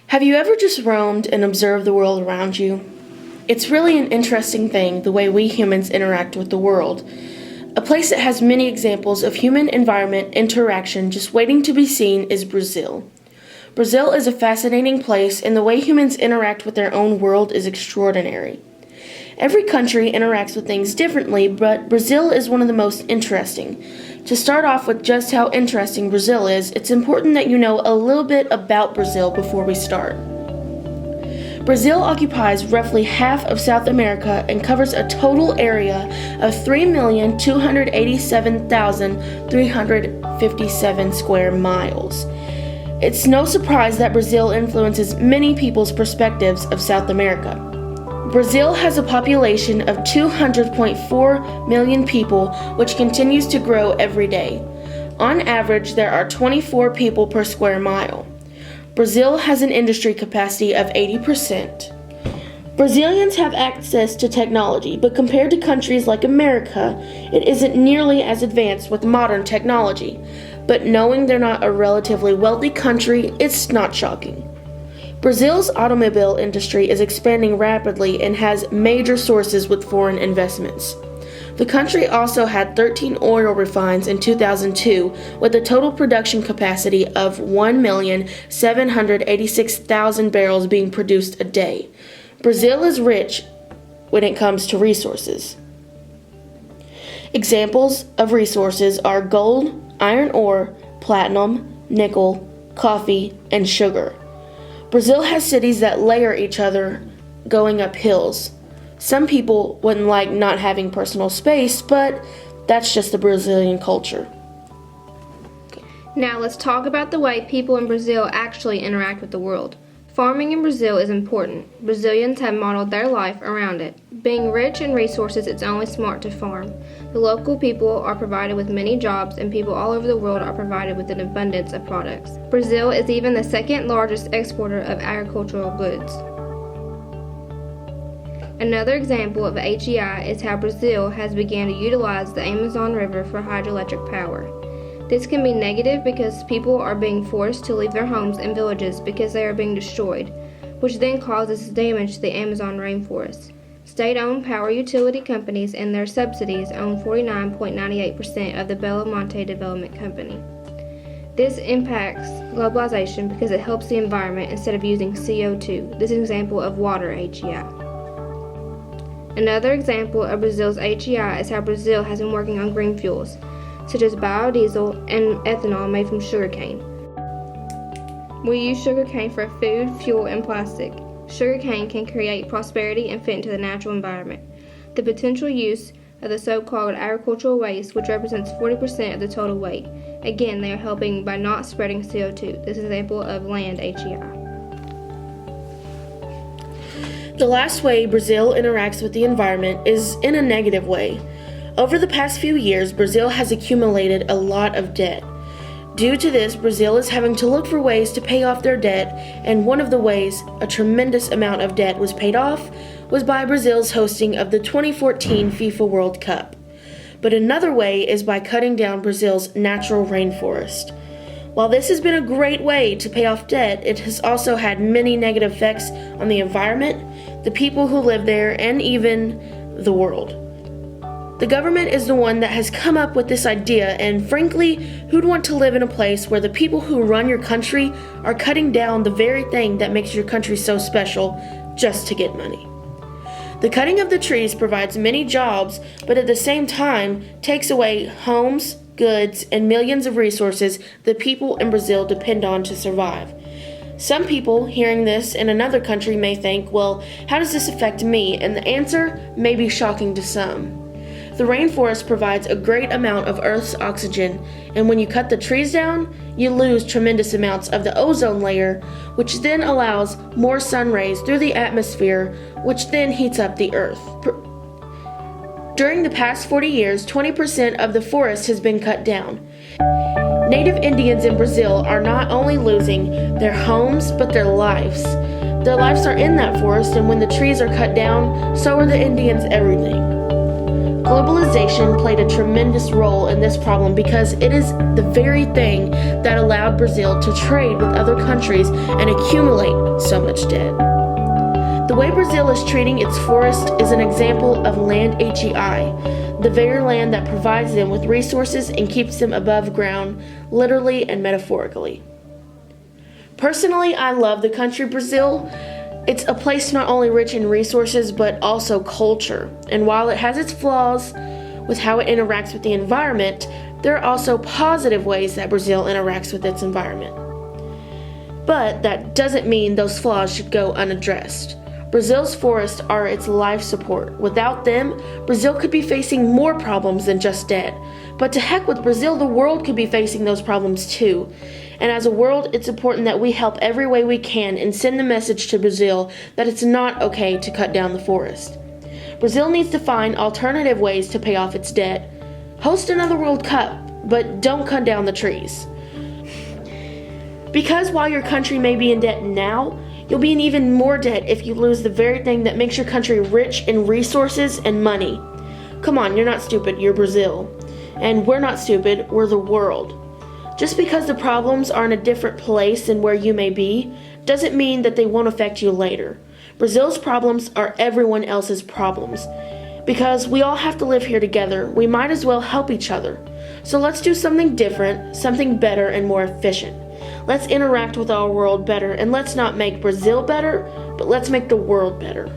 Have you ever just roamed and observed the world around you? It's really an interesting thing, the way we humans interact with the world. A place that has many examples of human-environment interaction just waiting to be seen is Brazil. Brazil is a fascinating place, and the way humans interact with their own world is extraordinary. Every country interacts with things differently, but Brazil is one of the most interesting. To start off with just how interesting Brazil is, it's important that you know a little bit about Brazil before we start. Brazil occupies roughly half of South America and covers a total area of 3,287,357 square miles. It's no surprise that Brazil influences many people's perspectives of South America. Brazil has a population of 200.4 million people, which continues to grow every day. On average, there are 24 people per square mile. Brazil has an industry capacity of 80%. Brazilians have access to technology, but compared to countries like America, it isn't nearly as advanced with modern technology. But knowing they're not a relatively wealthy country, it's not shocking. Brazil's automobile industry is expanding rapidly and has major sources with foreign investments. The country also had 13 oil refines in 2002 with a total production capacity of 1,786,000 barrels being produced a day. Brazil is rich when it comes to resources. Examples of resources are gold, iron ore, platinum, nickel, coffee, and sugar. Brazil has cities that layer each other going up hills. Some people wouldn't like not having personal space, but that's just the Brazilian culture. Now let's talk about the way people in Brazil actually interact with the world. Farming in Brazil is important. Brazilians have modeled their life around it. Being rich in resources, it's only smart to farm. The local people are provided with many jobs, and people all over the world are provided with an abundance of products. Brazil is even the second largest exporter of agricultural goods. Another example of HEI is how Brazil has begun to utilize the Amazon River for hydroelectric power. This can be negative because people are being forced to leave their homes and villages because they are being destroyed, which then causes damage to the Amazon rainforest. State-owned power utility companies and their subsidies own 49.98% of the Belo Monte Development Company. This impacts globalization because it helps the environment instead of using CO2. This is an example of water HEI. Another example of Brazil's HEI is how Brazil has been working on green fuels, such as biodiesel and ethanol made from sugarcane. We use sugarcane for food, fuel, and plastic. Sugarcane can create prosperity and fit into the natural environment. The potential use of the so-called agricultural waste, which represents 40% of the total weight. Again, they are helping by not spreading CO2. This is an example of land HEI. The last way Brazil interacts with the environment is in a negative way. Over the past few years, Brazil has accumulated a lot of debt. Due to this, Brazil is having to look for ways to pay off their debt, and one of the ways a tremendous amount of debt was paid off was by Brazil's hosting of the 2014 FIFA World Cup. But another way is by cutting down Brazil's natural rainforest. While this has been a great way to pay off debt, it has also had many negative effects on the environment, the people who live there, and even the world. The government is the one that has come up with this idea, and frankly, who'd want to live in a place where the people who run your country are cutting down the very thing that makes your country so special just to get money? The cutting of the trees provides many jobs, but at the same time takes away homes, goods, and millions of resources the people in Brazil depend on to survive. Some people hearing this in another country may think, well, how does this affect me? And the answer may be shocking to some. The rainforest provides a great amount of Earth's oxygen, and when you cut the trees down, you lose tremendous amounts of the ozone layer, which then allows more sun rays through the atmosphere, which then heats up the Earth. During the past 40 years, 20% of the forest has been cut down. Native Indians in Brazil are not only losing their homes, but their lives. Their lives are in that forest, and when the trees are cut down, so are the Indians' everything. Globalization played a tremendous role in this problem because it is the very thing that allowed Brazil to trade with other countries and accumulate so much debt. The way Brazil is treating its forest is an example of land HEI, the very land that provides them with resources and keeps them above ground, literally and metaphorically. Personally, I love the country Brazil. It's a place not only rich in resources, but also culture. And while it has its flaws with how it interacts with the environment, there are also positive ways that Brazil interacts with its environment. But that doesn't mean those flaws should go unaddressed. Brazil's forests are its life support. Without them, Brazil could be facing more problems than just debt. But to heck with Brazil, the world could be facing those problems too. And as a world, it's important that we help every way we can and send the message to Brazil that it's not okay to cut down the forest. Brazil needs to find alternative ways to pay off its debt. Host another World Cup, but don't cut down the trees. Because while your country may be in debt now, you'll be in even more debt if you lose the very thing that makes your country rich in resources and money. Come on, you're not stupid, you're Brazil. And we're not stupid, we're the world. Just because the problems are in a different place than where you may be, doesn't mean that they won't affect you later. Brazil's problems are everyone else's problems. Because we all have to live here together, we might as well help each other. So let's do something different, something better and more efficient. Let's interact with our world better, and let's not make Brazil better, but let's make the world better.